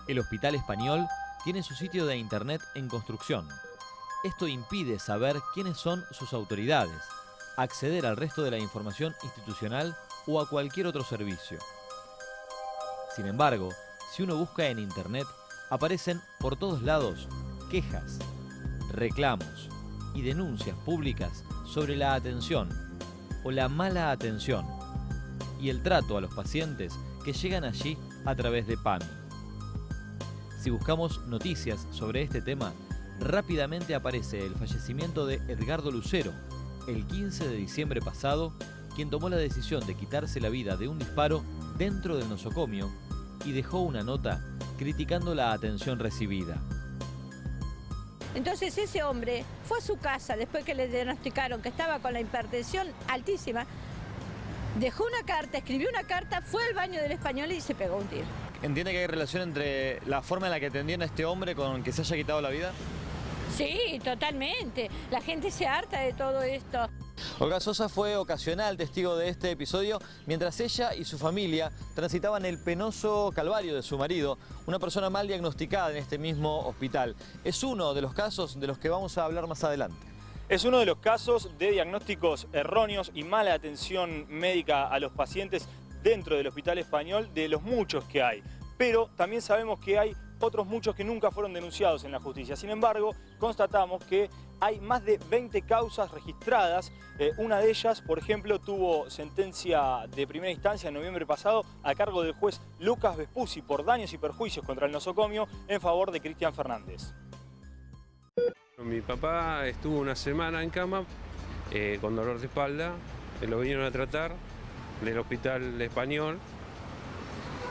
El Hospital Español tiene su sitio de internet en construcción. Esto impide saber quiénes son sus autoridades, acceder al resto de la información institucional o a cualquier otro servicio. Sin embargo, si uno busca en internet, aparecen por todos lados quejas, reclamos y denuncias públicas sobre la atención o la mala atención y el trato a los pacientes que llegan allí a través de PAMI. Si buscamos noticias sobre este tema, rápidamente aparece el fallecimiento de Edgardo Lucero, el 15 de diciembre pasado, quien tomó la decisión de quitarse la vida de un disparo dentro del nosocomio y dejó una nota criticando la atención recibida. Entonces ese hombre fue a su casa después que le diagnosticaron que estaba con la hipertensión altísima, dejó una carta, escribió una carta, fue al baño del Español y se pegó un tiro. ¿Entiende que hay relación entre la forma en la que atendieron a este hombre con que se haya quitado la vida? Sí, totalmente. La gente se harta de todo esto. Olga Sosa fue ocasional testigo de este episodio mientras ella y su familia transitaban el penoso calvario de su marido, una persona mal diagnosticada en este mismo hospital. Es uno de los casos de los que vamos a hablar más adelante. Es uno de los casos de diagnósticos erróneos y mala atención médica a los pacientes dentro del Hospital Español, de los muchos que hay. Pero también sabemos que hay otros muchos que nunca fueron denunciados en la justicia. Sin embargo, constatamos que hay más de 20 causas registradas. Una de ellas, por ejemplo, tuvo sentencia de primera instancia en noviembre pasado a cargo del juez Lucas Vespucci por daños y perjuicios contra el nosocomio en favor de Cristian Fernández. Mi papá estuvo una semana en cama con dolor de espalda, lo vinieron a tratar del Hospital Español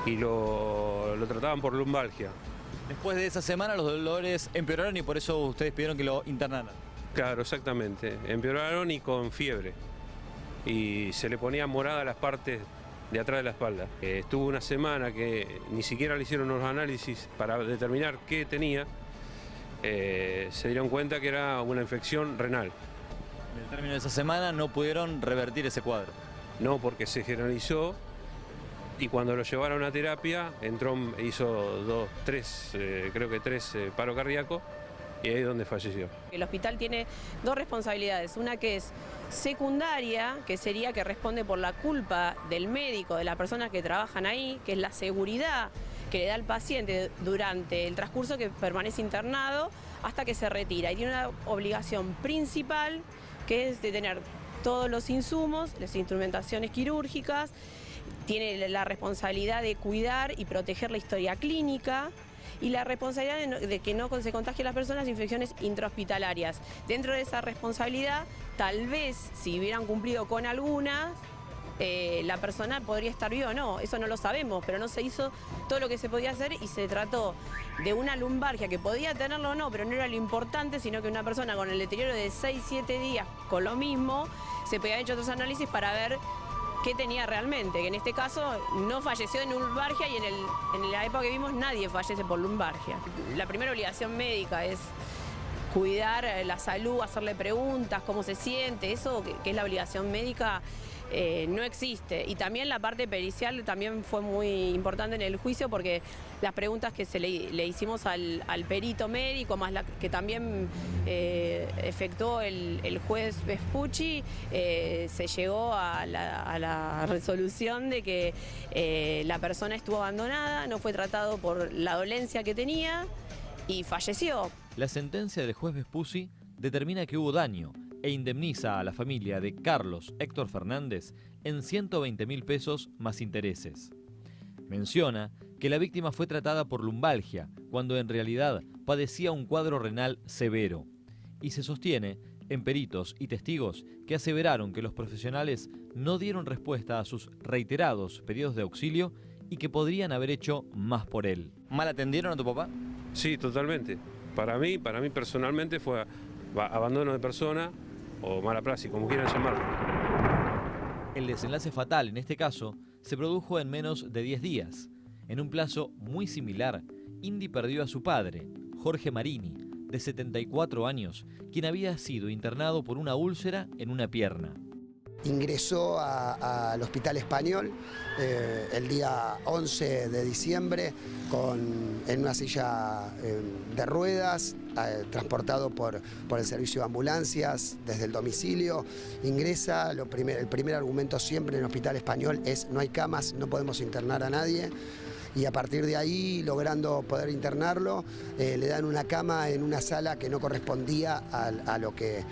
y lo trataban por lumbalgia. Después de esa semana los dolores empeoraron y por eso ustedes pidieron que lo internaran. Claro, exactamente. Empeoraron y con fiebre. Y se le ponía morada las partes de atrás de la espalda. Estuvo una semana que ni siquiera le hicieron unos análisis para determinar qué tenía. Se dieron cuenta que era una infección renal. En el término de esa semana no pudieron revertir ese cuadro. No, porque se generalizó. Y cuando lo llevaron a terapia, hizo creo que tres paro cardíaco y ahí es donde falleció. El hospital tiene dos responsabilidades, una que es secundaria, que sería que responde por la culpa del médico, de las personas que trabajan ahí, que es la seguridad que le da al paciente durante el transcurso que permanece internado hasta que se retira. Y tiene una obligación principal que es de tener todos los insumos, las instrumentaciones quirúrgicas, tiene la responsabilidad de cuidar y proteger la historia clínica y la responsabilidad de que no se contagien las personas infecciones intrahospitalarias. Dentro de esa responsabilidad, tal vez si hubieran cumplido con algunas, la persona podría estar viva o no, eso no lo sabemos, pero no se hizo todo lo que se podía hacer y se trató de una lumbalgia que podía tenerlo o no, pero no era lo importante, sino que una persona con el deterioro de 6-7 días con lo mismo, se podían hecho otros análisis para ver qué tenía realmente, que en este caso no falleció de lumbalgia y en la época que vimos nadie fallece por lumbalgia. La primera obligación médica es cuidar la salud, hacerle preguntas, cómo se siente, eso que es la obligación médica no existe. Y también la parte pericial también fue muy importante en el juicio porque las preguntas que le hicimos al perito médico, más la que también efectuó el juez Vespucci, se llegó a la resolución de que la persona estuvo abandonada, no fue tratado por la dolencia que tenía y falleció. La sentencia del juez Vespucci determina que hubo daño e indemniza a la familia de Carlos Héctor Fernández en 120.000 pesos más intereses. Menciona que la víctima fue tratada por lumbalgia, cuando en realidad padecía un cuadro renal severo, y se sostiene en peritos y testigos que aseveraron que los profesionales no dieron respuesta a sus reiterados pedidos de auxilio y que podrían haber hecho más por él. ¿Mal atendieron a tu papá? Sí, totalmente. Para mí personalmente fue abandono de persona o mala praxis, como quieran llamarlo. El desenlace fatal en este caso se produjo en menos de 10 días. En un plazo muy similar, Indy perdió a su padre, Jorge Marini, de 74 años, quien había sido internado por una úlcera en una pierna. Ingresó al Hospital Español el día 11 de diciembre en una silla de ruedas, transportado por el servicio de ambulancias desde el domicilio. Ingresa, el primer argumento siempre en el Hospital Español es: no hay camas, no podemos internar a nadie. Y a partir de ahí, logrando poder internarlo, le dan una cama en una sala que no correspondía a lo que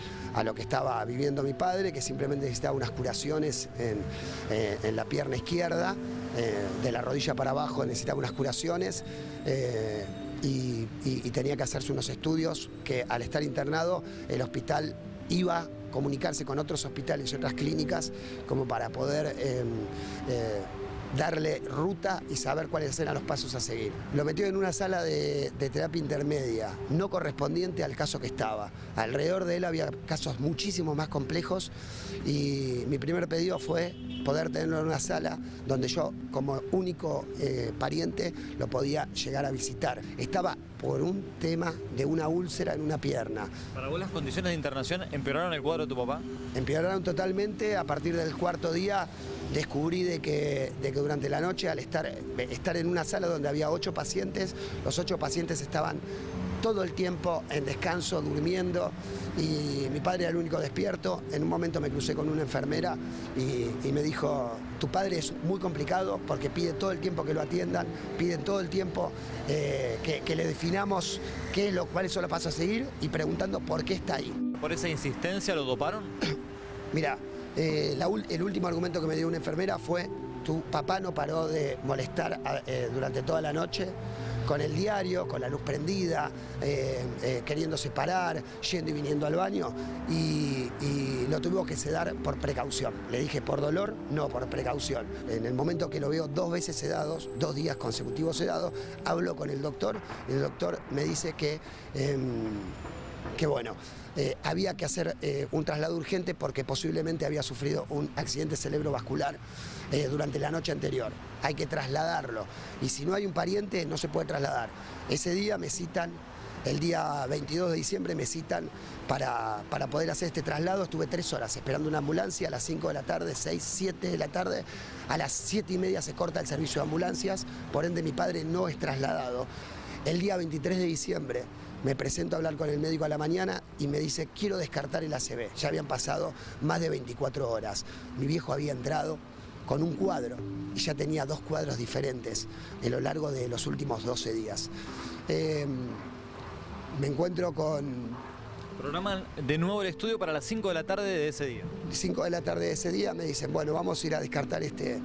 estaba viviendo mi padre, que simplemente necesitaba unas curaciones en la pierna izquierda, de la rodilla para abajo necesitaba unas curaciones, y tenía que hacerse unos estudios que, al estar internado, el hospital iba a comunicarse con otros hospitales y otras clínicas como para poder darle ruta y saber cuáles eran los pasos a seguir. Lo metió en una sala de terapia intermedia, no correspondiente al caso que estaba. Alrededor de él había casos muchísimo más complejos, y mi primer pedido fue poder tenerlo en una sala donde yo, como único pariente, lo podía llegar a visitar. Estaba por un tema de una úlcera en una pierna. ¿Para vos las condiciones de internación empeoraron el cuadro de tu papá? Empeoraron totalmente. A partir del cuarto día descubrí de que durante la noche, al estar en una sala donde había 8 pacientes, los 8 pacientes estaban todo el tiempo en descanso, durmiendo, y mi padre era el único despierto. En un momento me crucé con una enfermera y me dijo: tu padre es muy complicado porque pide todo el tiempo que lo atiendan, piden todo el tiempo que le definamos cuáles son los pasos a seguir, y preguntando por qué está ahí. ¿Por esa insistencia lo doparon? Mira, el último argumento que me dio una enfermera fue: tu papá no paró de molestar durante toda la noche, con el diario, con la luz prendida, queriéndose parar, yendo y viniendo al baño, y lo tuvimos que sedar por precaución. Le dije: por dolor, no, por precaución. En el momento que lo veo 2 veces sedados, 2 días consecutivos sedados, hablo con el doctor, y el doctor me dice que bueno, había que hacer un traslado urgente porque posiblemente había sufrido un accidente cerebrovascular durante la noche anterior. Hay que trasladarlo, y si no hay un pariente no se puede trasladar. Ese día me citan, el día 22 de diciembre me citan para poder hacer este traslado. Estuve 3 horas esperando una ambulancia, a las 5 de la tarde, 6, 7 de la tarde. A las 7:30 se corta el servicio de ambulancias, por ende mi padre no es trasladado. El día 23 de diciembre me presento a hablar con el médico a la mañana y me dice: quiero descartar el ACV. Ya habían pasado más de 24 horas. Mi viejo había entrado con un cuadro y ya tenía 2 cuadros diferentes a lo largo de los últimos 12 días. Me encuentro con... Programan de nuevo el estudio para las 5 de la tarde de ese día. 5 de la tarde de ese día me dicen: bueno, vamos a ir a descartar este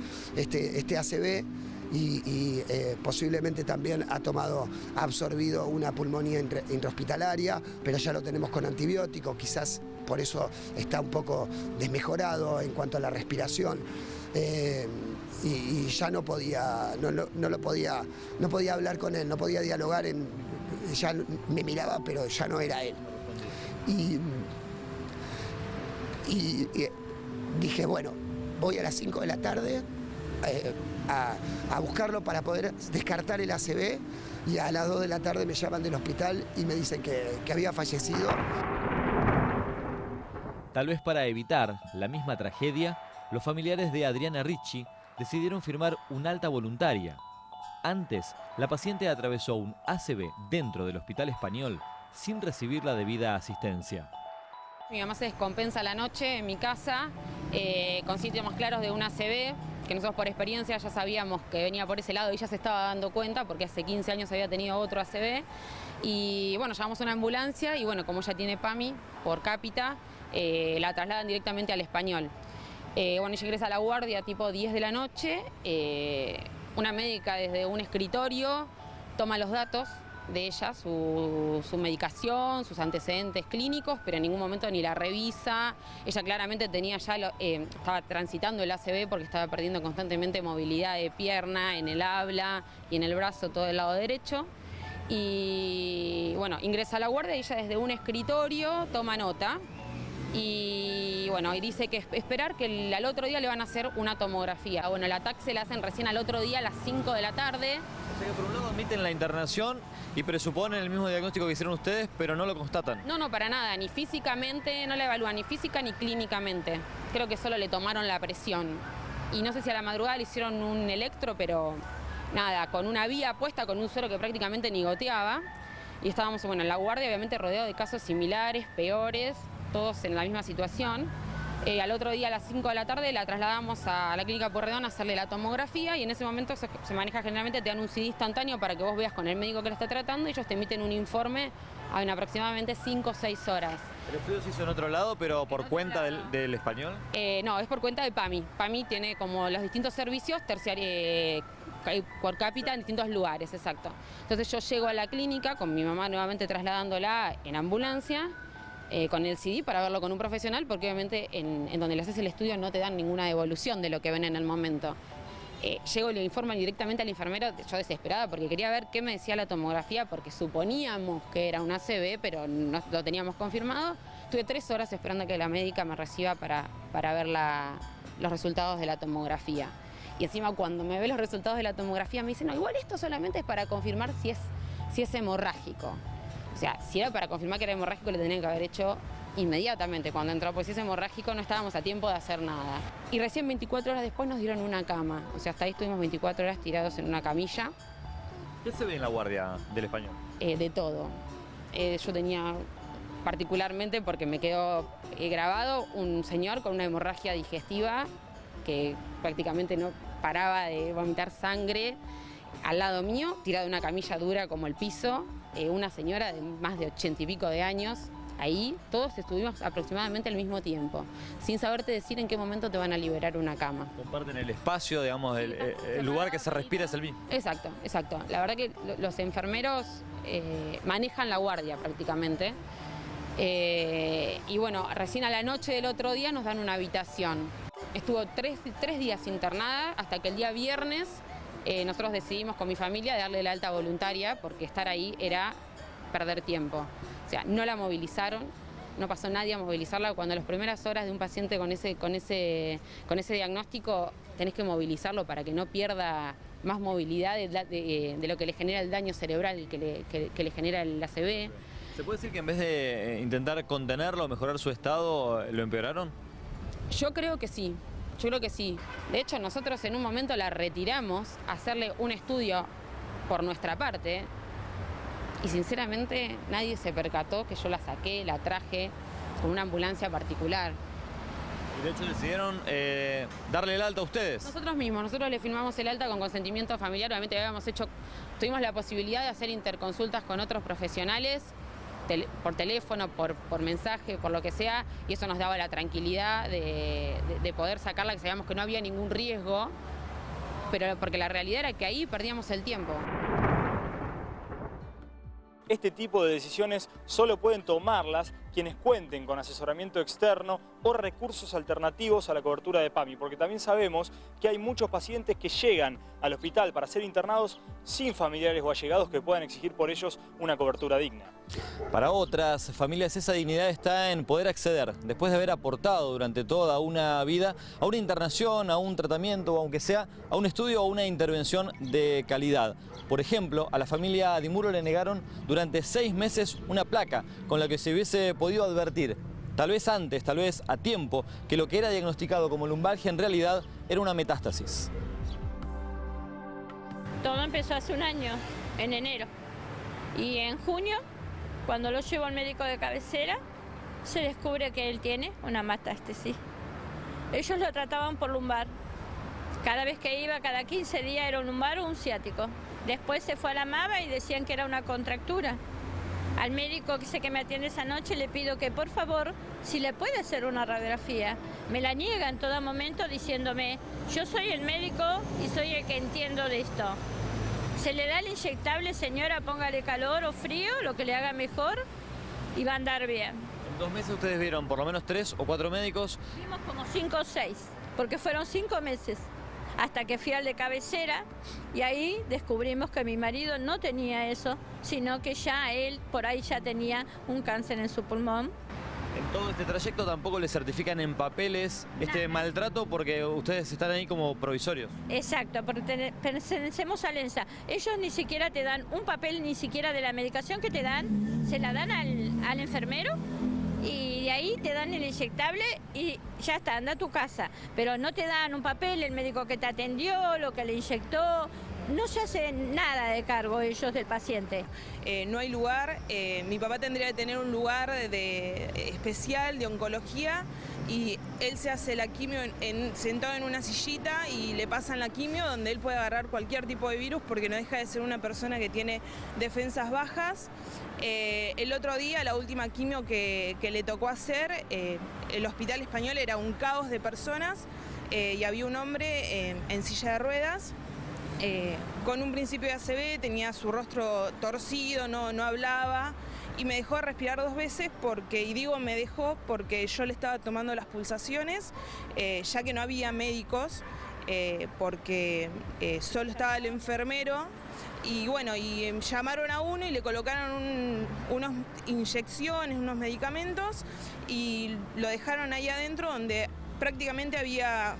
ACV. Y posiblemente también ha absorbido una pulmonía intrahospitalaria, pero ya lo tenemos con antibióticos, quizás por eso está un poco desmejorado en cuanto a la respiración, y ya no podía hablar con él, no podía dialogar, ya me miraba, pero ya no era él. Y dije: bueno, voy a las 5 de la tarde a buscarlo para poder descartar el ACV, y a las 2 de la tarde me llaman del hospital y me dicen que había fallecido. Tal vez para evitar la misma tragedia, los familiares de Adriana Ricci decidieron firmar un alta voluntaria. Antes, la paciente atravesó un ACV dentro del Hospital Español sin recibir la debida asistencia. Mi mamá se descompensa la noche en mi casa con síntomas claros de un ACV, que nosotros por experiencia ya sabíamos que venía por ese lado, y ella se estaba dando cuenta porque hace 15 años había tenido otro ACV. Y bueno, llamamos a una ambulancia y bueno, como ella tiene PAMI por cápita, la trasladan directamente al Español. Bueno, ella ingresa a la guardia tipo 10 de la noche, una médica desde un escritorio toma los datos de ella, su medicación, sus antecedentes clínicos, pero en ningún momento ni la revisa. Ella claramente tenía ya estaba transitando el ACV porque estaba perdiendo constantemente movilidad de pierna, en el habla y en el brazo, todo el lado derecho. Y bueno, ingresa a la guardia y ella desde un escritorio toma nota y bueno, y dice que esperar que al otro día le van a hacer una tomografía. Bueno, la TAC se la hacen recién al otro día a las 5 de la tarde. O sea que por un lado admiten la internación y presuponen el mismo diagnóstico que hicieron ustedes, pero no lo constatan. No, para nada, ni físicamente, no la evalúan ni física ni clínicamente. Creo que solo le tomaron la presión. Y no sé si a la madrugada le hicieron un electro, pero nada, con una vía puesta, con un suero que prácticamente ni goteaba. Y estábamos, bueno, en la guardia, obviamente rodeados de casos similares, peores, todos en la misma situación. Al otro día a las 5 de la tarde la trasladamos a la clínica Pueyrredón a hacerle la tomografía y en ese momento se maneja generalmente, te dan un CD instantáneo para que vos veas con el médico que la está tratando y ellos te emiten un informe en aproximadamente 5 o 6 horas. ¿El estudio se hizo en otro lado, pero por cuenta del español? No, es por cuenta de PAMI. PAMI tiene como los distintos servicios terciarios por cápita en distintos lugares, exacto. Entonces yo llego a la clínica con mi mamá nuevamente trasladándola en ambulancia, con el CD para verlo con un profesional, porque obviamente en donde le haces el estudio no te dan ninguna devolución de lo que ven en el momento. Llego y le informan directamente al enfermero, yo desesperada porque quería ver qué me decía la tomografía, porque suponíamos que era una ACV, pero no lo teníamos confirmado. Estuve 3 horas esperando a que la médica me reciba para ver los resultados de la tomografía. Y encima cuando me ve los resultados de la tomografía me dicen, no, igual esto solamente es para confirmar si es hemorrágico. O sea, si era para confirmar que era hemorrágico le tenían que haber hecho inmediatamente cuando entró, pues si es hemorrágico no estábamos a tiempo de hacer nada. Y recién 24 horas después nos dieron una cama, o sea, hasta ahí estuvimos 24 horas tirados en una camilla. ¿Qué se ve en la guardia del español? De todo. Yo tenía particularmente, porque me quedó grabado, un señor con una hemorragia digestiva que prácticamente no paraba de vomitar sangre al lado mío, tirado en una camilla dura como el piso, una señora de más de 80 y pico de años. Ahí todos estuvimos aproximadamente al mismo tiempo, sin saberte decir en qué momento te van a liberar una cama. Comparten el espacio, digamos, el lugar que se respira es el mismo. Exacto, exacto. La verdad que los enfermeros manejan la guardia prácticamente. Y bueno, recién a la noche del otro día nos dan una habitación. Estuvo tres días internada hasta que el día viernes nosotros decidimos con mi familia darle la alta voluntaria porque estar ahí era perder tiempo. O sea, no la movilizaron, no pasó nadie a movilizarla. Cuando a las primeras horas de un paciente con ese diagnóstico tenés que movilizarlo para que no pierda más movilidad de lo que le genera el daño cerebral que le genera el ACV. ¿Se puede decir que en vez de intentar contenerlo o mejorar su estado, lo empeoraron? Yo creo que sí, yo creo que sí. De hecho, nosotros en un momento la retiramos a hacerle un estudio por nuestra parte. Y sinceramente nadie se percató que yo la saqué, la traje con una ambulancia particular. Y de hecho decidieron darle el alta a ustedes. Nosotros mismos, nosotros le firmamos el alta con consentimiento familiar. Obviamente tuvimos la posibilidad de hacer interconsultas con otros profesionales, por teléfono, por mensaje, por lo que sea, y eso nos daba la tranquilidad de poder sacarla, que sabíamos que no había ningún riesgo, pero porque la realidad era que ahí perdíamos el tiempo. Este tipo de decisiones solo pueden tomarlas quienes cuenten con asesoramiento externo o recursos alternativos a la cobertura de PAMI, porque también sabemos que hay muchos pacientes que llegan al hospital para ser internados sin familiares o allegados que puedan exigir por ellos una cobertura digna. Para otras familias esa dignidad está en poder acceder, después de haber aportado durante toda una vida, a una internación, a un tratamiento o aunque sea a un estudio o una intervención de calidad. Por ejemplo, a la familia Dimuro le negaron durante 6 meses una placa con la que se hubiese podido advertir, tal vez antes, tal vez a tiempo, que lo que era diagnosticado como lumbalgia en realidad era una metástasis. Todo empezó hace un año, en enero. Y en junio, cuando lo llevo al médico de cabecera, se descubre que él tiene una metástasis. Ellos lo trataban por lumbar. Cada vez que iba, cada 15 días era un lumbar o un ciático. Después se fue a la MAVA y decían que era una contractura. Al médico que me atiende esa noche le pido que por favor, si le puede hacer una radiografía. Me la niega en todo momento diciéndome, yo soy el médico y soy el que entiendo de esto. Se le da el inyectable, señora, póngale calor o frío, lo que le haga mejor y va a andar bien. En 2 meses ustedes vieron por lo menos 3 o 4 médicos. Vimos como 5 o 6, porque fueron 5 meses. Hasta que fui al de cabecera y ahí descubrimos que mi marido no tenía eso, sino que ya él por ahí ya tenía un cáncer en su pulmón En todo este trayecto tampoco le certifican en papeles este maltrato porque ustedes están ahí como provisorios. Exacto, porque pertenecemos al ENSA. Ellos ni siquiera te dan un papel, ni siquiera de la medicación que te dan, se la dan al enfermero y de ahí te dan el inyectable y ya está, anda a tu casa. Pero no te dan un papel, el médico que te atendió, lo que le inyectó. No se hace nada de cargo ellos del paciente. No hay lugar, mi papá tendría que tener un lugar especial de oncología y él se hace la quimio sentado en una sillita y le pasan la quimio donde él puede agarrar cualquier tipo de virus porque no deja de ser una persona que tiene defensas bajas. El otro día, la última quimio que le tocó hacer, el Hospital Español era un caos de personas y había un hombre en silla de ruedas. Con un principio de ACV, tenía su rostro torcido, no hablaba y me dejó de respirar 2 veces y digo me dejó porque yo le estaba tomando las pulsaciones, ya que no había médicos, porque solo estaba el enfermero y bueno, llamaron a uno y le colocaron unas inyecciones, unos medicamentos y lo dejaron ahí adentro donde prácticamente había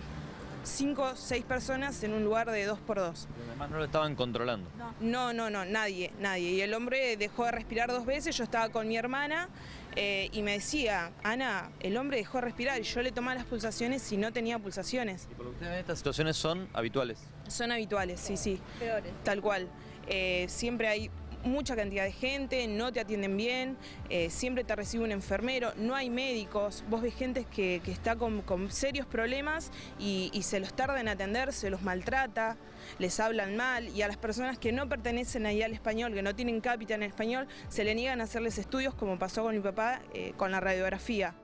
5 o 6 personas en un lugar de 2x2. Además no lo estaban controlando. No, nadie. Y el hombre dejó de respirar 2 veces, yo estaba con mi hermana y me decía, Ana, el hombre dejó de respirar y yo le tomaba las pulsaciones y no tenía pulsaciones. Y por lo que ustedes ven, estas situaciones son habituales. Son habituales, sí. Peores. Tal cual. Siempre hay mucha cantidad de gente, no te atienden bien, siempre te recibe un enfermero, no hay médicos, vos ves gente que está con serios problemas y se los tarda en atender, se los maltrata, les hablan mal y a las personas que no pertenecen ahí al español, que no tienen cápita en español, se le niegan a hacerles estudios como pasó con mi papá con la radiografía.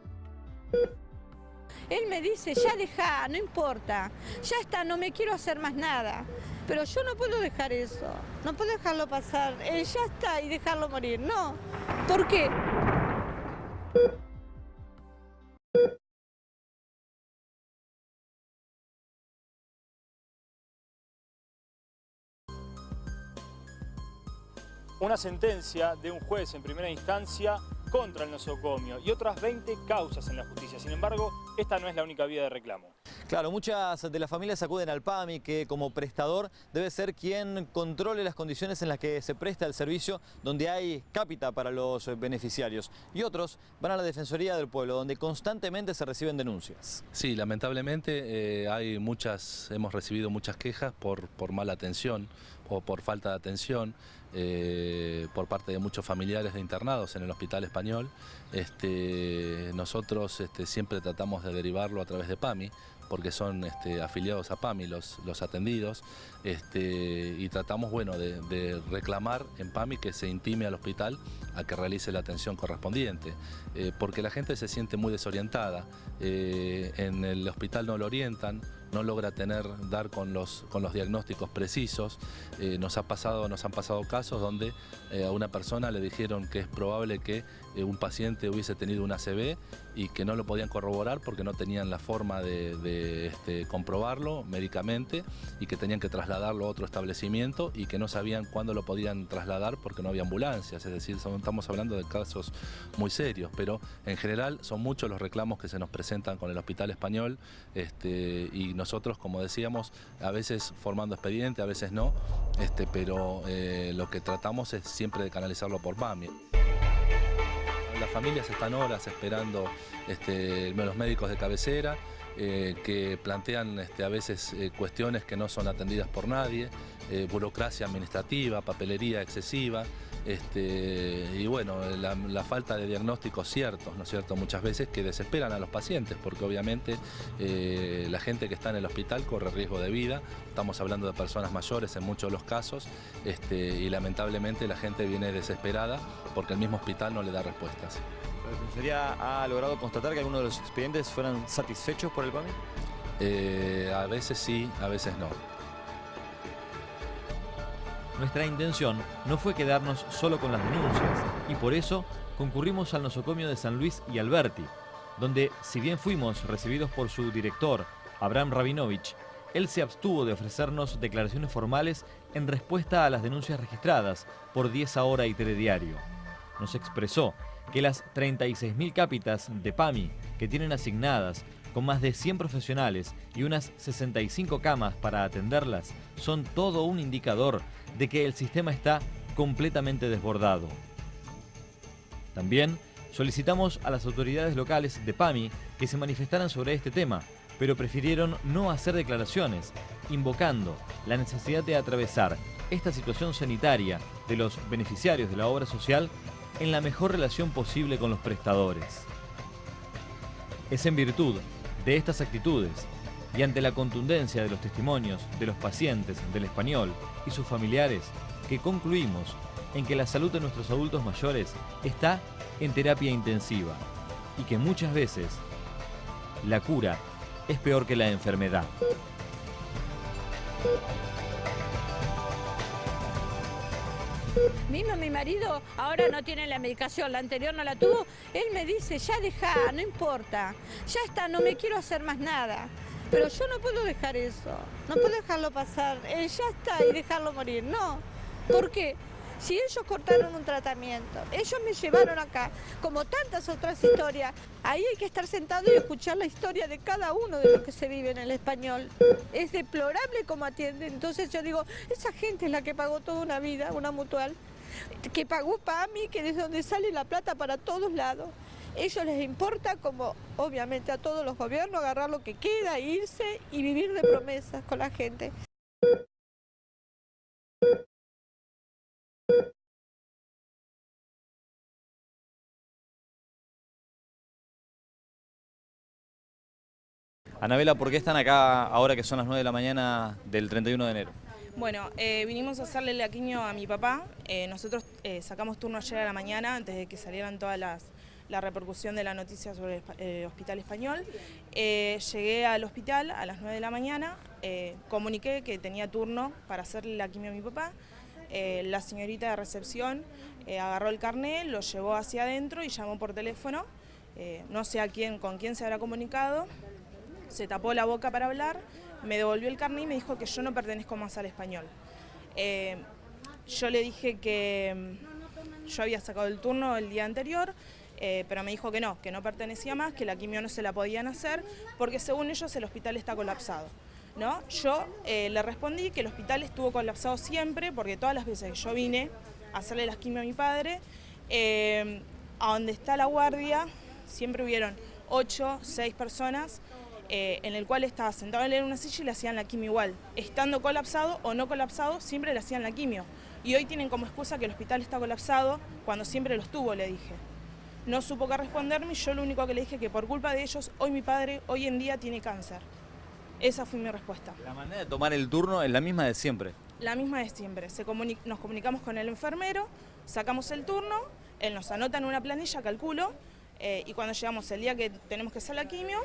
Él me dice, ya dejá, no importa, ya está, no me quiero hacer más nada. Pero yo no puedo dejar eso, no puedo dejarlo pasar, ya está y dejarlo morir, no. ¿Por qué? Una sentencia de un juez en primera instancia contra el nosocomio y otras 20 causas en la justicia. Sin embargo, esta no es la única vía de reclamo. Claro, muchas de las familias acuden al PAMI, que como prestador debe ser quien controle las condiciones en las que se presta el servicio, donde hay cápita para los beneficiarios. Y otros van a la Defensoría del Pueblo, donde constantemente se reciben denuncias. Sí, lamentablemente hemos recibido muchas quejas por mala atención o por falta de atención por parte de muchos familiares de internados en el Hospital Español. Nosotros siempre tratamos de derivarlo a través de PAMI, porque son afiliados a PAMI los atendidos, y tratamos de reclamar en PAMI que se intime al hospital a que realice la atención correspondiente, porque la gente se siente muy desorientada, en el hospital no lo orientan, no logra dar con los diagnósticos precisos. Nos han pasado casos donde a una persona le dijeron que es probable que un paciente hubiese tenido un ACV y que no lo podían corroborar porque no tenían la forma de comprobarlo médicamente y que tenían que trasladarlo a otro establecimiento y que no sabían cuándo lo podían trasladar porque no había ambulancias. Es decir, estamos hablando de casos muy serios, pero en general son muchos los reclamos que se nos presentan con el Hospital Español, y nosotros, como decíamos, a veces formando expediente, a veces no, pero lo que tratamos es siempre de canalizarlo por PAMI. Las familias están horas esperando los médicos de cabecera, que plantean a veces cuestiones que no son atendidas por nadie, burocracia administrativa, papelería excesiva, y bueno, la falta de diagnósticos ciertos, ¿no es cierto?, muchas veces que desesperan a los pacientes, porque obviamente la gente que está en el hospital corre riesgo de vida, estamos hablando de personas mayores en muchos de los casos, y lamentablemente la gente viene desesperada porque el mismo hospital no le da respuestas. ¿La Defensoría ha logrado constatar que algunos de los expedientes fueran satisfechos por el PAMI? A veces sí, a veces no. Nuestra intención no fue quedarnos solo con las denuncias y por eso concurrimos al nosocomio de San Luis y Alberti, donde, si bien fuimos recibidos por su director, Abraham Rabinovich, él se abstuvo de ofrecernos declaraciones formales en respuesta a las denuncias registradas por 10 Ahora y Telediario. nos expresó que las 36.000 cápitas de PAMI que tienen asignadas, con más de 100 profesionales y unas 65 camas para atenderlas, son todo un indicador de que el sistema está completamente desbordado. También solicitamos a las autoridades locales de PAMI que se manifestaran sobre este tema, pero prefirieron no hacer declaraciones, invocando la necesidad de atravesar esta situación sanitaria de los beneficiarios de la obra social en la mejor relación posible con los prestadores. Es en virtud de estas actitudes y ante la contundencia de los testimonios de los pacientes del Español y sus familiares que concluimos en que la salud de nuestros adultos mayores está en terapia intensiva y que muchas veces la cura es peor que la enfermedad. Mismo mi marido ahora no tiene la medicación, la anterior no la tuvo. Él me dice, ya dejá, no importa, ya está, no me quiero hacer más nada. Pero yo no puedo dejar eso, no puedo dejarlo pasar, él ya está y dejarlo morir, no. ¿Por qué? Si ellos cortaron un tratamiento, ellos me llevaron acá, como tantas otras historias, ahí hay que estar sentado y escuchar la historia de cada uno de los que se vive en el Español. Es deplorable cómo atienden. Entonces yo digo, esa gente es la que pagó toda una vida, una mutual, que pagó PAMI, que es donde sale la plata para todos lados. Ellos les importa, como obviamente a todos los gobiernos, agarrar lo que queda, irse y vivir de promesas con la gente. Anabela, ¿por qué están acá ahora que son las 9 de la mañana del 31 de enero? Bueno, vinimos a hacerle la quimio a mi papá. Nosotros sacamos turno ayer a la mañana, antes de que salieran todas la repercusión de la noticia sobre el Hospital Español. Llegué al hospital a las 9 de la mañana, comuniqué que tenía turno para hacerle la quimio a mi papá. La señorita de recepción agarró el carné, lo llevó hacia adentro y llamó por teléfono. No sé con quién se habrá comunicado. Se tapó la boca para hablar, me devolvió el carné y me dijo que yo no pertenezco más al Español. Yo le dije que yo había sacado el turno el día anterior, pero me dijo que no pertenecía más, que la quimio no se la podían hacer, porque según ellos el hospital está colapsado, ¿no? Yo le respondí que el hospital estuvo colapsado siempre, porque todas las veces que yo vine a hacerle las quimio a mi padre, a donde está la guardia, siempre hubieron 8, 6 personas, en el cual estaba sentado él en una silla y le hacían la quimio igual. Estando colapsado o no colapsado, siempre le hacían la quimio. Y hoy tienen como excusa que el hospital está colapsado, cuando siempre lo estuvo, le dije. No supo qué responderme y yo lo único que le dije que por culpa de ellos, hoy mi padre, hoy en día, tiene cáncer. Esa fue mi respuesta. La manera de tomar el turno es la misma de siempre. La misma de siempre. Nos comunicamos con el enfermero, sacamos el turno, él nos anota en una planilla, calculo, y cuando llegamos el día que tenemos que hacer la quimio,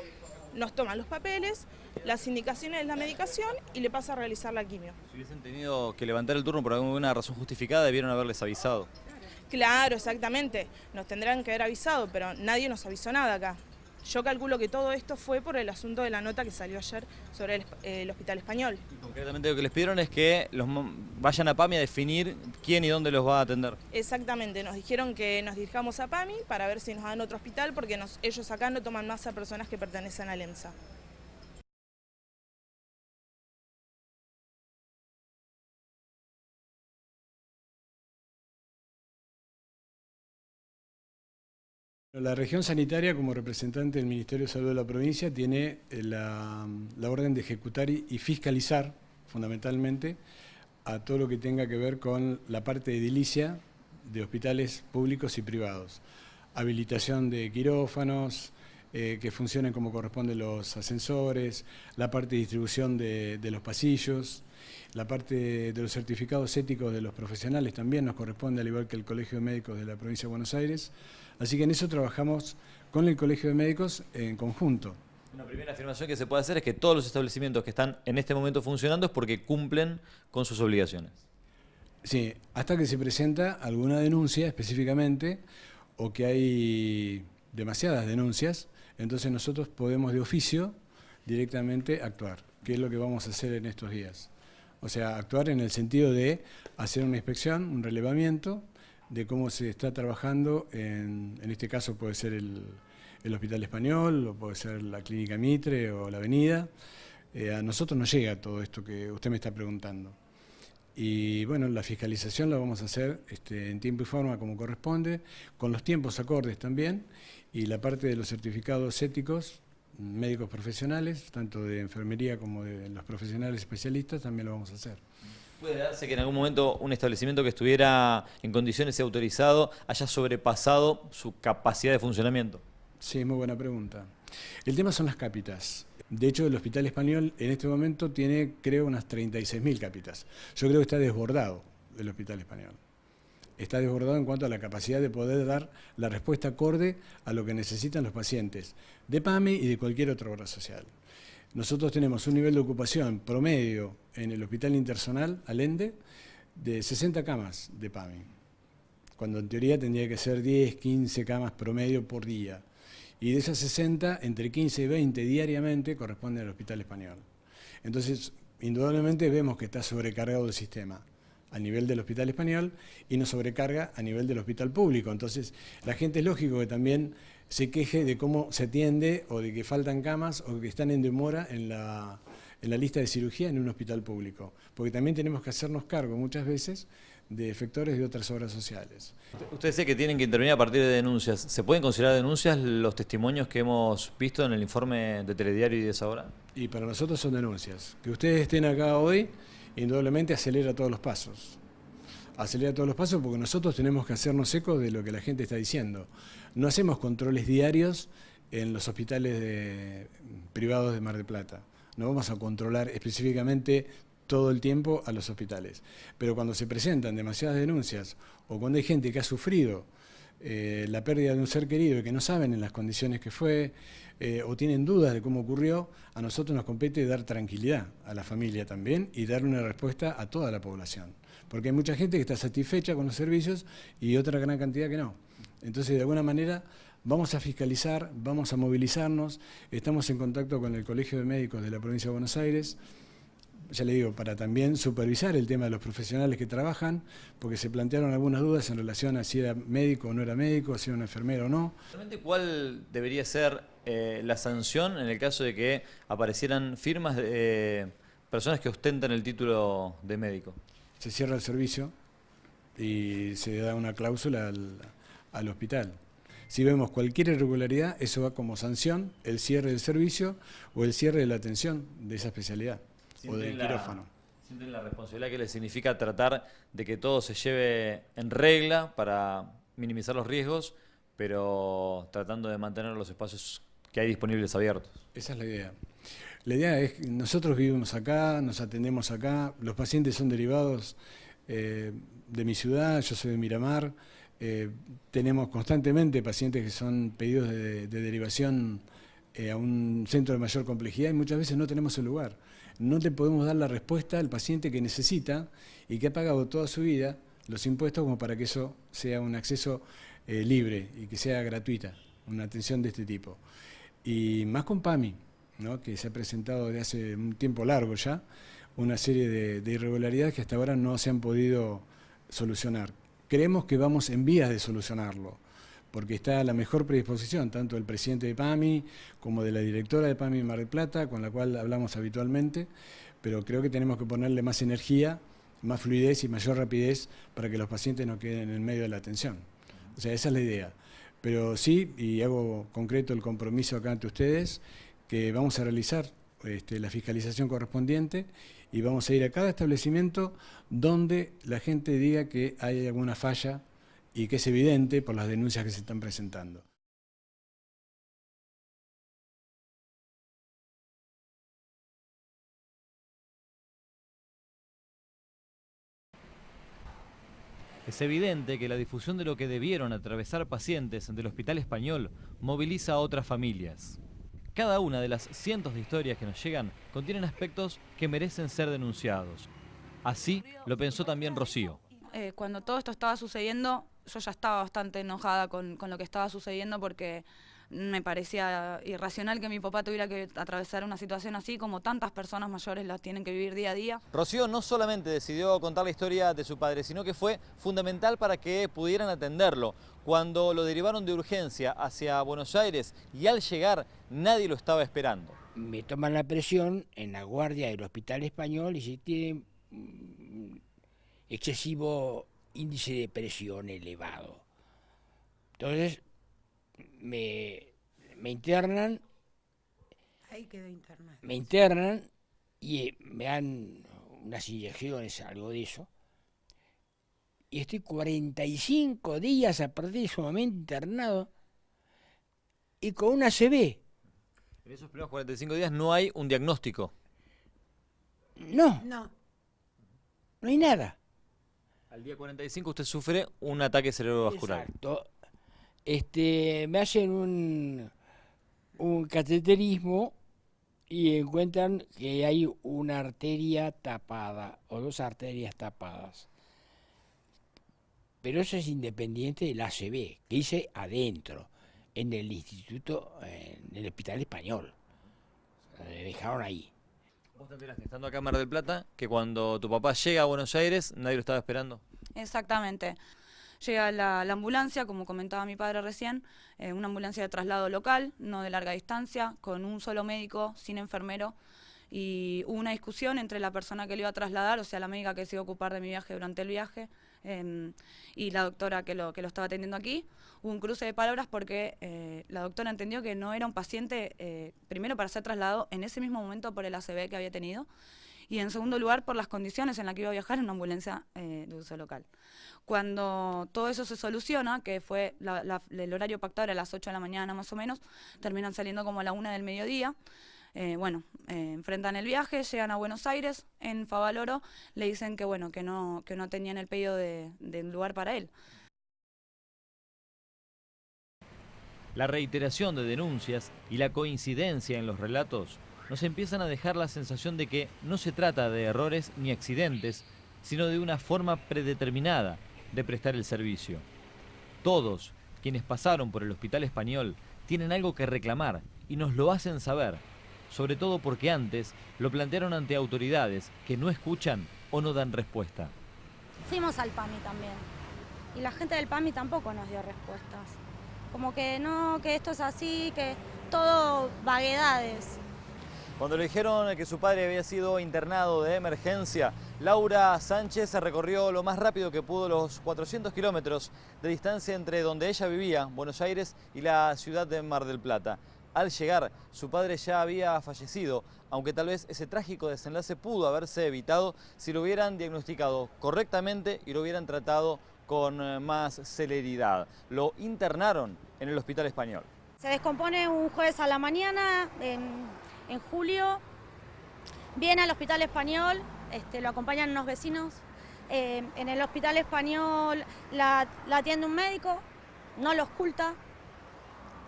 nos toman los papeles, las indicaciones de la medicación y le pasa a realizar la quimio. Si hubiesen tenido que levantar el turno por alguna razón justificada, debieron haberles avisado. Claro, exactamente. Nos tendrán que haber avisado, pero nadie nos avisó nada acá. Yo calculo que todo esto fue por el asunto de la nota que salió ayer sobre el Hospital Español. Y concretamente lo que les pidieron es que vayan a PAMI a definir quién y dónde los va a atender. Exactamente, nos dijeron que nos dirijamos a PAMI para ver si nos dan otro hospital, porque ellos acá no toman más a personas que pertenecen al EMSA. La región sanitaria, como representante del Ministerio de Salud de la provincia, tiene la orden de ejecutar y fiscalizar, fundamentalmente, a todo lo que tenga que ver con la parte de edilicia de hospitales públicos y privados. Habilitación de quirófanos, que funcionen como corresponden los ascensores, la parte de distribución de los pasillos, la parte de los certificados éticos de los profesionales también nos corresponde, al igual que el Colegio de Médicos de la Provincia de Buenos Aires. Así que en eso trabajamos con el Colegio de Médicos en conjunto. Una primera afirmación que se puede hacer es que todos los establecimientos que están en este momento funcionando es porque cumplen con sus obligaciones. Sí, hasta que se presenta alguna denuncia específicamente o que hay demasiadas denuncias, entonces nosotros podemos de oficio directamente actuar, que es lo que vamos a hacer en estos días. O sea, actuar en el sentido de hacer una inspección, un relevamiento, de cómo se está trabajando, en este caso puede ser el Hospital Español, o puede ser la Clínica Mitre o la Avenida. A nosotros nos llega todo esto que usted me está preguntando. Y bueno, la fiscalización la vamos a hacer en tiempo y forma como corresponde, con los tiempos acordes también, y la parte de los certificados éticos, médicos profesionales, tanto de enfermería como de los profesionales especialistas, también lo vamos a hacer. ¿Puede darse que en algún momento un establecimiento que estuviera en condiciones y autorizado haya sobrepasado su capacidad de funcionamiento? Sí, muy buena pregunta. El tema son las cápitas. De hecho, el Hospital Español en este momento tiene, creo, unas 36.000 cápitas. Yo creo que está desbordado el Hospital Español. Está desbordado en cuanto a la capacidad de poder dar la respuesta acorde a lo que necesitan los pacientes de PAMI y de cualquier otra obra social. Nosotros tenemos un nivel de ocupación promedio en el Hospital Interzonal Allende de 60 camas de PAMI, cuando en teoría tendría que ser 10, 15 camas promedio por día. Y de esas 60, entre 15 y 20 diariamente corresponden al Hospital Español. Entonces, indudablemente vemos que está sobrecargado el sistema a nivel del Hospital Español y nos sobrecarga a nivel del hospital público. Entonces, la gente es lógico que también se queje de cómo se atiende o de que faltan camas o que están en demora en la lista de cirugía en un hospital público. Porque también tenemos que hacernos cargo muchas veces de efectores de otras obras sociales. Usted dice que tienen que intervenir a partir de denuncias. ¿Se pueden considerar denuncias los testimonios que hemos visto en el informe de Telediario y de esa hora? Y para nosotros son denuncias. Que ustedes estén acá hoy, indudablemente acelera todos los pasos. Acelera todos los pasos porque nosotros tenemos que hacernos eco de lo que la gente está diciendo. No hacemos controles diarios en los hospitales privados de Mar del Plata. No vamos a controlar específicamente todo el tiempo a los hospitales. Pero cuando se presentan demasiadas denuncias o cuando hay gente que ha sufrido la pérdida de un ser querido y que no saben en las condiciones que fue o tienen dudas de cómo ocurrió, a nosotros nos compete dar tranquilidad a la familia también y dar una respuesta a toda la población. Porque hay mucha gente que está satisfecha con los servicios y otra gran cantidad que no. Entonces, de alguna manera, vamos a fiscalizar, vamos a movilizarnos, estamos en contacto con el Colegio de Médicos de la Provincia de Buenos Aires, ya le digo, para también supervisar el tema de los profesionales que trabajan, porque se plantearon algunas dudas en relación a si era médico o no era médico, si era un enfermero o no. ¿Cuál debería ser la sanción en el caso de que aparecieran firmas de personas que ostentan el título de médico? Se cierra el servicio y se da una cláusula al hospital. Si vemos cualquier irregularidad, eso va como sanción, el cierre del servicio o el cierre de la atención de esa especialidad. O del quirófano. ¿Sienten la responsabilidad que les significa tratar de que todo se lleve en regla para minimizar los riesgos, pero tratando de mantener los espacios que hay disponibles abiertos? Esa es la idea. La idea es que nosotros vivimos acá, nos atendemos acá, los pacientes son derivados de mi ciudad, yo soy de Miramar, tenemos constantemente pacientes que son pedidos de derivación a un centro de mayor complejidad y muchas veces no tenemos el lugar. No le podemos dar la respuesta al paciente que necesita y que ha pagado toda su vida los impuestos como para que eso sea un acceso libre y que sea gratuita, una atención de este tipo. Y más con PAMI, ¿no?, que se ha presentado desde hace un tiempo largo ya, una serie de irregularidades que hasta ahora no se han podido solucionar. Creemos que vamos en vías de solucionarlo, porque está a la mejor predisposición, tanto del presidente de PAMI como de la directora de PAMI en Mar del Plata, con la cual hablamos habitualmente, pero creo que tenemos que ponerle más energía, más fluidez y mayor rapidez para que los pacientes no queden en el medio de la atención. O sea, esa es la idea. Pero sí, y hago concreto el compromiso acá ante ustedes, que vamos a realizar la fiscalización correspondiente y vamos a ir a cada establecimiento donde la gente diga que hay alguna falla y que es evidente por las denuncias que se están presentando. Es evidente que la difusión de lo que debieron atravesar pacientes del Hospital Español moviliza a otras familias. Cada una de las cientos de historias que nos llegan contienen aspectos que merecen ser denunciados. Así lo pensó también Rocío. Cuando todo esto estaba sucediendo, yo ya estaba bastante enojada con lo que estaba sucediendo porque Me parecía irracional que mi papá tuviera que atravesar una situación así, como tantas personas mayores la tienen que vivir día a día. Rocío no solamente decidió contar la historia de su padre, sino que fue fundamental para que pudieran atenderlo. Cuando lo derivaron de urgencia hacia Buenos Aires y al llegar nadie lo estaba esperando. Me toman la presión en la guardia del Hospital Español y si tiene excesivo índice de presión elevado. Entonces me internan. Ahí quedó internado. Me internan y me dan unas inyecciones, algo de eso. Y estoy 45 días a partir de ese momento internado y con una ACV. En esos primeros 45 días no hay un diagnóstico. No. No. No hay nada. Al día 45 usted sufre un ataque cerebrovascular. Exacto. Me hacen un cateterismo y encuentran que hay una arteria tapada o dos arterias tapadas. Pero eso es independiente del ACV, que hice adentro, en el instituto, en el Hospital Español. Me dejaron ahí. ¿Vos te enteraste, estando acá en Mar del Plata, que cuando tu papá llega a Buenos Aires nadie lo estaba esperando? Exactamente. Llega la ambulancia, como comentaba mi padre recién, una ambulancia de traslado local, no de larga distancia, con un solo médico, sin enfermero, y hubo una discusión entre la persona que lo iba a trasladar, o sea, la médica que se iba a ocupar de mi viaje durante el viaje, y la doctora que lo estaba atendiendo aquí. Hubo un cruce de palabras porque la doctora entendió que no era un paciente, primero para ser trasladado en ese mismo momento por el ACV que había tenido, y en segundo lugar por las condiciones en las que iba a viajar en una ambulancia de uso local. Cuando todo eso se soluciona, que fue el horario pactado era a las 8 de la mañana más o menos, terminan saliendo como a la 1 del mediodía, enfrentan el viaje, llegan a Buenos Aires, en Favaloro le dicen que bueno, que no tenían el pedido del lugar para él. La reiteración de denuncias y la coincidencia en los relatos nos empiezan a dejar la sensación de que no se trata de errores ni accidentes, sino de una forma predeterminada de prestar el servicio. Todos quienes pasaron por el Hospital Español tienen algo que reclamar y nos lo hacen saber, sobre todo porque antes lo plantearon ante autoridades que no escuchan o no dan respuesta. Fuimos al PAMI también y la gente del PAMI tampoco nos dio respuestas. Como que no, que esto es así, que todo vaguedades. Cuando le dijeron que su padre había sido internado de emergencia, Laura Sánchez recorrió lo más rápido que pudo los 400 kilómetros de distancia entre donde ella vivía, Buenos Aires, y la ciudad de Mar del Plata. Al llegar, su padre ya había fallecido, aunque tal vez ese trágico desenlace pudo haberse evitado si lo hubieran diagnosticado correctamente y lo hubieran tratado con más celeridad. Lo internaron en el Hospital Español. Se descompone un jueves a la mañana, en julio, viene al Hospital Español, lo acompañan unos vecinos. En el Hospital Español la atiende un médico, no lo oculta,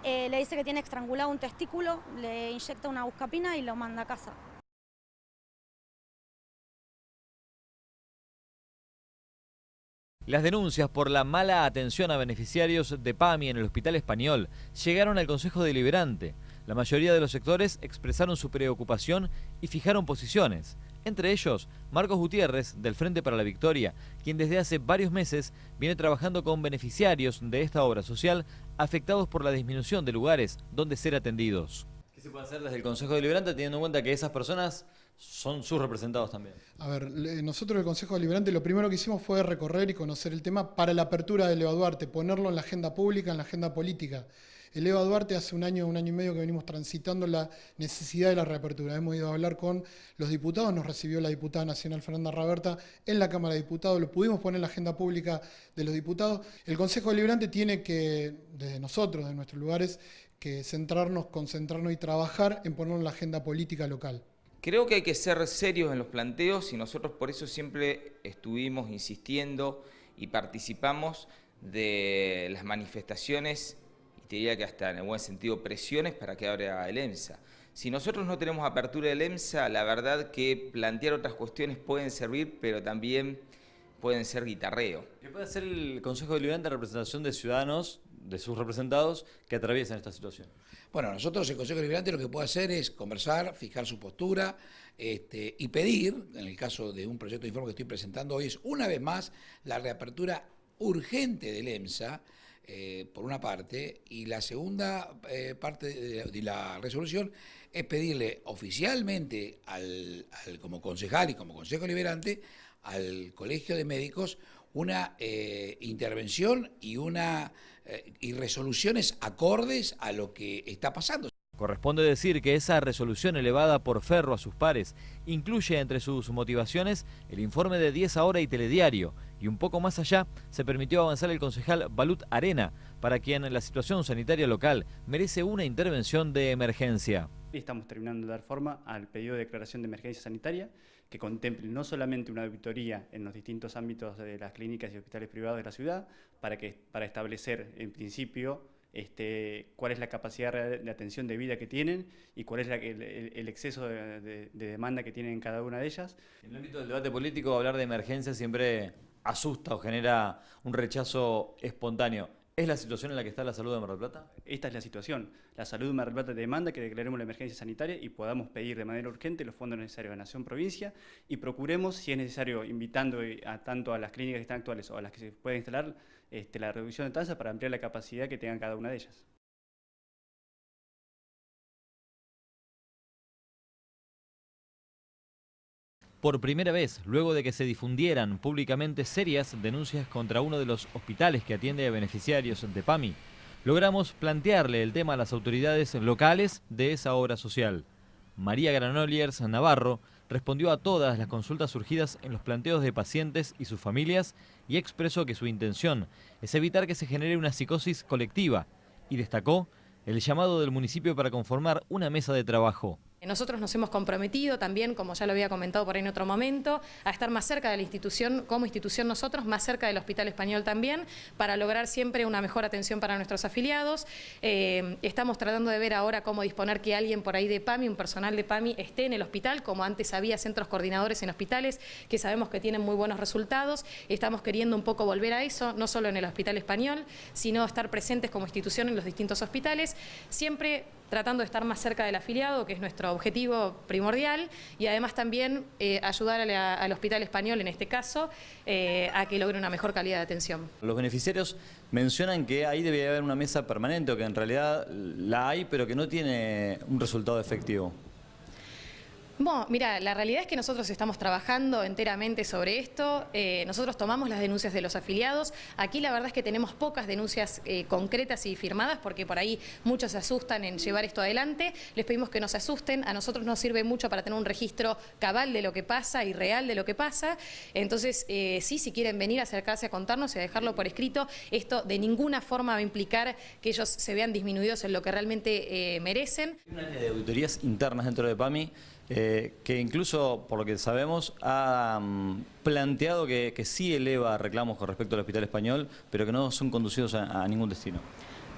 le dice que tiene estrangulado un testículo, le inyecta una buscapina y lo manda a casa. Las denuncias por la mala atención a beneficiarios de PAMI en el Hospital Español llegaron al Consejo Deliberante. La mayoría de los sectores expresaron su preocupación y fijaron posiciones. Entre ellos, Marcos Gutiérrez, del Frente para la Victoria, quien desde hace varios meses viene trabajando con beneficiarios de esta obra social afectados por la disminución de lugares donde ser atendidos. ¿Qué se puede hacer desde el Consejo Deliberante teniendo en cuenta que esas personas son sus representados también? A ver, nosotros el Consejo Deliberante lo primero que hicimos fue recorrer y conocer el tema para la apertura del EVA Duarte, ponerlo en la agenda pública, en la agenda política. El EVA Duarte hace un año y medio que venimos transitando la necesidad de la reapertura. Hemos ido a hablar con los diputados, nos recibió la diputada nacional Fernanda Raberta en la Cámara de Diputados, lo pudimos poner en la agenda pública de los diputados. El Consejo Deliberante tiene que, desde nosotros, de nuestros lugares, que concentrarnos y trabajar en ponerlo en la agenda política local. Creo que hay que ser serios en los planteos y nosotros por eso siempre estuvimos insistiendo y participamos de las manifestaciones, y te diría que hasta en el buen sentido presiones para que abra el EMSA. Si nosotros no tenemos apertura del EMSA, la verdad que plantear otras cuestiones pueden servir, pero también pueden ser guitarreo. ¿Qué puede hacer el Consejo Deliberante en representación de ciudadanos de sus representados que atraviesan esta situación. Bueno, nosotros el Consejo Deliberante lo que puede hacer es conversar, fijar su postura y pedir, en el caso de un proyecto de informe que estoy presentando hoy, es una vez más la reapertura urgente del EMSA, por una parte, y la segunda parte de la resolución es pedirle oficialmente como concejal y como Consejo Deliberante al Colegio de Médicos una intervención y resoluciones acordes a lo que está pasando. Corresponde decir que esa resolución elevada por Ferro a sus pares incluye entre sus motivaciones el informe de 10 Ahora y Telediario, y un poco más allá se permitió avanzar el concejal Balut Arena, para quien la situación sanitaria local merece una intervención de emergencia. Estamos terminando de dar forma al pedido de declaración de emergencia sanitaria que contemple no solamente una auditoría en los distintos ámbitos de las clínicas y hospitales privados de la ciudad, para establecer en principio cuál es la capacidad de atención debida que tienen y cuál es el exceso de demanda que tienen en cada una de ellas. En el ámbito del debate político, hablar de emergencia siempre asusta o genera un rechazo espontáneo. ¿Es la situación en la que está la salud de Mar del Plata? Esta es la situación. La salud de Mar del Plata demanda que declaremos la emergencia sanitaria y podamos pedir de manera urgente los fondos necesarios de Nación-Provincia y procuremos, si es necesario, invitando tanto a las clínicas que están actuales o a las que se puede instalar, la reducción de tasas para ampliar la capacidad que tengan cada una de ellas. Por primera vez, luego de que se difundieran públicamente serias denuncias contra uno de los hospitales que atiende a beneficiarios de PAMI, logramos plantearle el tema a las autoridades locales de esa obra social. María Granoliers Navarro respondió a todas las consultas surgidas en los planteos de pacientes y sus familias y expresó que su intención es evitar que se genere una psicosis colectiva y destacó el llamado del municipio para conformar una mesa de trabajo. Nosotros nos hemos comprometido también, como ya lo había comentado por ahí en otro momento, a estar más cerca de la institución, como institución nosotros, más cerca del Hospital Español también, para lograr siempre una mejor atención para nuestros afiliados. Estamos tratando de ver ahora cómo disponer que alguien por ahí de PAMI, un personal de PAMI, esté en el hospital, como antes había centros coordinadores en hospitales, que sabemos que tienen muy buenos resultados. Estamos queriendo un poco volver a eso, no solo en el Hospital Español, sino estar presentes como institución en los distintos hospitales, siempre tratando de estar más cerca del afiliado, que es nuestro objetivo primordial, y además también ayudar al Hospital Español, en este caso, a que logre una mejor calidad de atención. Los beneficiarios mencionan que ahí debería haber una mesa permanente, o que en realidad la hay, pero que no tiene un resultado efectivo. Bueno, mira, la realidad es que nosotros estamos trabajando enteramente sobre esto. Nosotros tomamos las denuncias de los afiliados. Aquí la verdad es que tenemos pocas denuncias concretas y firmadas, porque por ahí muchos se asustan en llevar esto adelante. Les pedimos que no se asusten. A nosotros nos sirve mucho para tener un registro cabal de lo que pasa y real de lo que pasa. Entonces, sí, si quieren venir a acercarse a contarnos y a dejarlo por escrito, esto de ninguna forma va a implicar que ellos se vean disminuidos en lo que realmente merecen. Hay una línea de auditorías internas dentro de PAMI que incluso, por lo que sabemos, ha planteado que sí eleva reclamos con respecto al Hospital Español, pero que no son conducidos a ningún destino.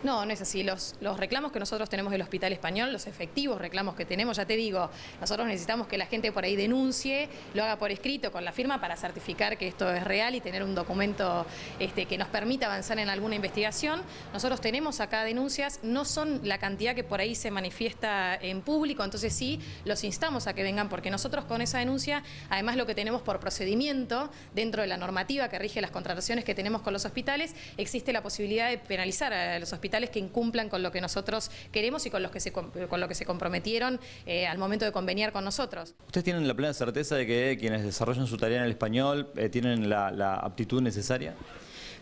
No, no es así. Los reclamos que nosotros tenemos del Hospital Español, los efectivos reclamos que tenemos, ya te digo, nosotros necesitamos que la gente por ahí denuncie, lo haga por escrito con la firma para certificar que esto es real y tener un documento que nos permita avanzar en alguna investigación. Nosotros tenemos acá denuncias, no son la cantidad que por ahí se manifiesta en público, entonces sí, los instamos a que vengan, porque nosotros con esa denuncia, además lo que tenemos por procedimiento, dentro de la normativa que rige las contrataciones que tenemos con los hospitales, existe la posibilidad de penalizar a los hospitales que incumplan con lo que nosotros queremos y con lo que se comprometieron al momento de conveniar con nosotros. ¿Ustedes tienen la plena certeza de que quienes desarrollan su tarea en el español tienen la aptitud necesaria?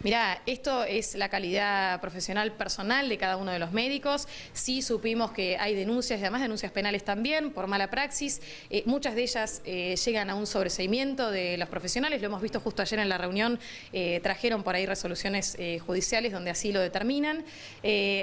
Mirá, esto es la calidad profesional personal de cada uno de los médicos. Sí supimos que hay denuncias, y además denuncias penales también, por mala praxis. Muchas de ellas llegan a un sobreseimiento de los profesionales. Lo hemos visto justo ayer en la reunión, trajeron por ahí resoluciones judiciales donde así lo determinan.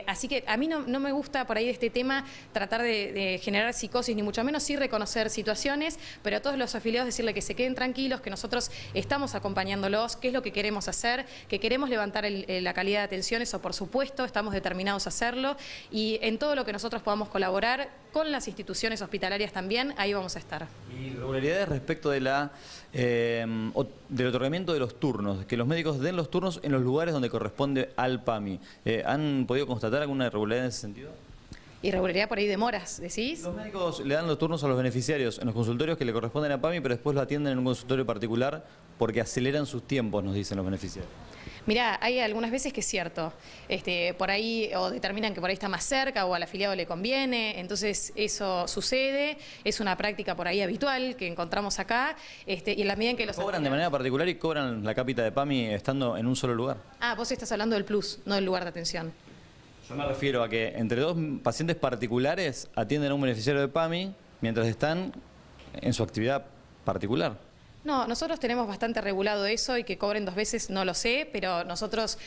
Así que a mí no me gusta por ahí de este tema tratar de generar psicosis, ni mucho menos, sí reconocer situaciones, pero a todos los afiliados decirle que se queden tranquilos, que nosotros estamos acompañándolos, qué es lo que queremos hacer, que queremos levantar la calidad de atención, eso por supuesto, estamos determinados a hacerlo, y en todo lo que nosotros podamos colaborar con las instituciones hospitalarias también, ahí vamos a estar. Y irregularidades respecto de del otorgamiento de los turnos, que los médicos den los turnos en los lugares donde corresponde al PAMI. ¿Han podido constatar alguna irregularidad en ese sentido? Irregularidad por ahí, demoras, ¿decís? Los médicos le dan los turnos a los beneficiarios en los consultorios que le corresponden a PAMI, pero después lo atienden en un consultorio particular porque aceleran sus tiempos, nos dicen los beneficiarios. Mirá, hay algunas veces que es cierto, por ahí o determinan que por ahí está más cerca o al afiliado le conviene, entonces eso sucede, es una práctica por ahí habitual que encontramos acá, y en la medida en que los... ¿Cobran de manera particular y cobran la cápita de PAMI estando en un solo lugar? Ah, vos estás hablando del plus, no del lugar de atención. Yo me refiero a que entre dos pacientes particulares atienden a un beneficiario de PAMI mientras están en su actividad particular. No, nosotros tenemos bastante regulado eso y que cobren 2 veces no lo sé, pero nosotros,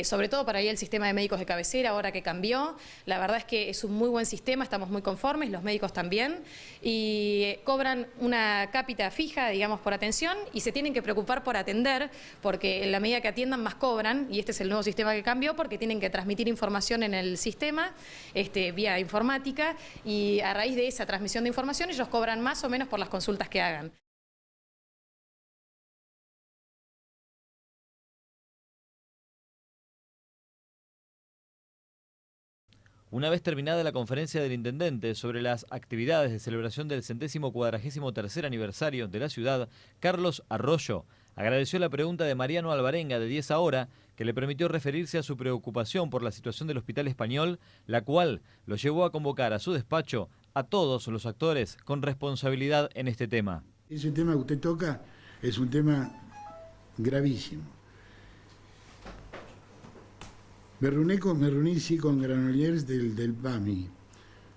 sobre todo para ahí el sistema de médicos de cabecera, ahora que cambió, la verdad es que es un muy buen sistema, estamos muy conformes, los médicos también, y cobran una cápita fija, digamos, por atención y se tienen que preocupar por atender, porque en la medida que atiendan más cobran, y este es el nuevo sistema que cambió, porque tienen que transmitir información en el sistema, vía informática, y a raíz de esa transmisión de información ellos cobran más o menos por las consultas que hagan. Una vez terminada la conferencia del intendente sobre las actividades de celebración del 143º aniversario de la ciudad, Carlos Arroyo agradeció la pregunta de Mariano Alvarenga de 10 Ahora, que le permitió referirse a su preocupación por la situación del Hospital Español, la cual lo llevó a convocar a su despacho a todos los actores con responsabilidad en este tema. Ese tema que usted toca es un tema gravísimo. Me reuní sí con Granollers del PAMI,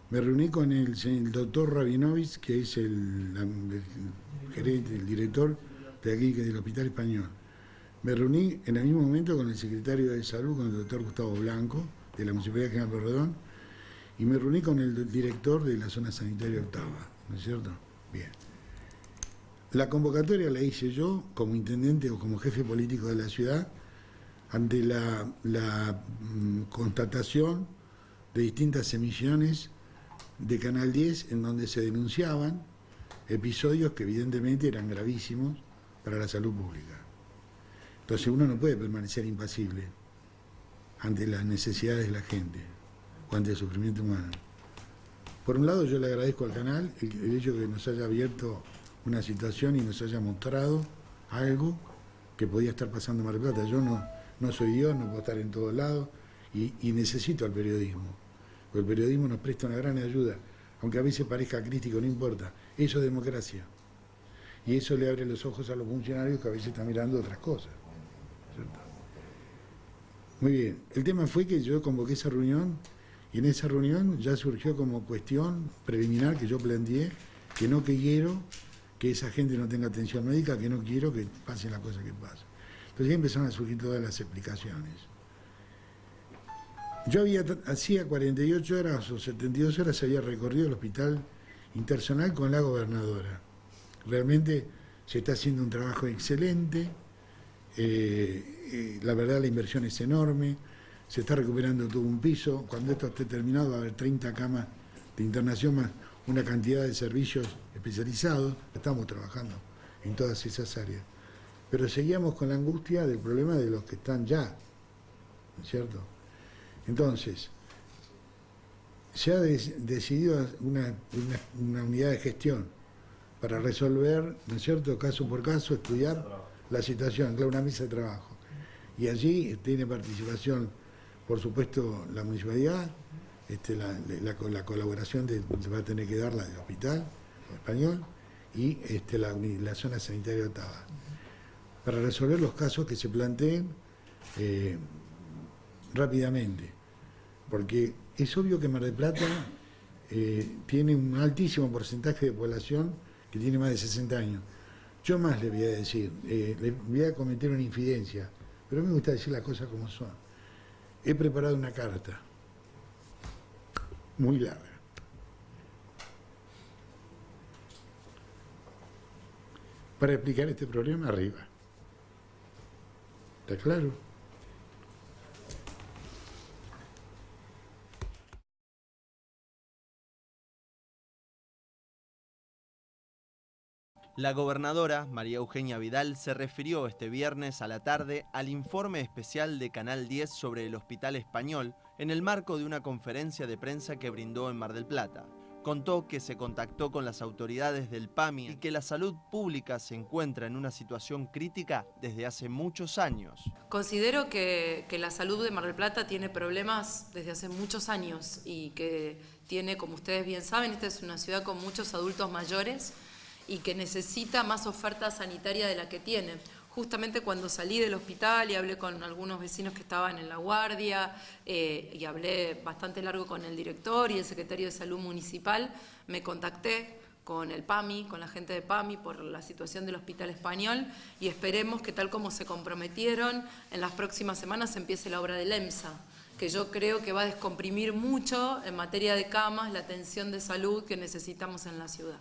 me reuní con el doctor Rabinovich, que es el gerente, el director de aquí del Hospital Español. Me reuní en el mismo momento con el secretario de Salud, con el doctor Gustavo Blanco, de la Municipalidad General Porredón, y me reuní con el director de la zona sanitaria octava, ¿no es cierto? Bien. La convocatoria la hice yo como intendente o como jefe político de la ciudad, ante la constatación de distintas emisiones de Canal 10 en donde se denunciaban episodios que evidentemente eran gravísimos para la salud pública. Entonces uno no puede permanecer impasible ante las necesidades de la gente o ante el sufrimiento humano. Por un lado yo le agradezco al canal el hecho de que nos haya abierto una situación y nos haya mostrado algo que podía estar pasando en Mar del Plata. Yo no soy Dios, no puedo estar en todos lados y necesito al periodismo. Porque el periodismo nos presta una gran ayuda, aunque a veces parezca crítico, no importa. Eso es democracia. Y eso le abre los ojos a los funcionarios que a veces están mirando otras cosas, ¿cierto? Muy bien. El tema fue que yo convoqué esa reunión y en esa reunión ya surgió como cuestión preliminar que yo planteé que no quiero que esa gente no tenga atención médica, que no quiero que pasen las cosas que pasan. Entonces ya empezaron a surgir todas las explicaciones. Yo hacía 48 horas o 72 horas había recorrido el hospital interzonal con la gobernadora. Realmente se está haciendo un trabajo excelente, la verdad la inversión es enorme, se está recuperando todo un piso, cuando esto esté terminado va a haber 30 camas de internación más una cantidad de servicios especializados. Estamos trabajando en todas esas áreas. Pero seguíamos con la angustia del problema de los que están ya, ¿no es cierto? Entonces, se ha decidido una unidad de gestión para resolver, ¿no es cierto?, caso por caso, estudiar la situación, claro, una mesa de trabajo. Y allí tiene participación, por supuesto, la municipalidad, la colaboración va a tener que dar la del Hospital Español y la zona sanitaria octava, para resolver los casos que se planteen rápidamente, porque es obvio que Mar del Plata tiene un altísimo porcentaje de población que tiene más de 60 años. Yo más le voy a decir, le voy a cometer una infidencia, pero me gusta decir las cosas como son. He preparado una carta muy larga para explicar este problema arriba. ¿Está claro? La gobernadora, María Eugenia Vidal, se refirió este viernes a la tarde al informe especial de Canal 10 sobre el Hospital Español en el marco de una conferencia de prensa que brindó en Mar del Plata. Contó que se contactó con las autoridades del PAMI y que la salud pública se encuentra en una situación crítica desde hace muchos años. Considero que la salud de Mar del Plata tiene problemas desde hace muchos años y que tiene, como ustedes bien saben, esta es una ciudad con muchos adultos mayores y que necesita más oferta sanitaria de la que tiene. Justamente cuando salí del hospital y hablé con algunos vecinos que estaban en la guardia y hablé bastante largo con el director y el secretario de Salud Municipal, me contacté con el PAMI, con la gente de PAMI por la situación del Hospital Español y esperemos que tal como se comprometieron, en las próximas semanas empiece la obra del EMSA, que yo creo que va a descomprimir mucho en materia de camas la atención de salud que necesitamos en la ciudad.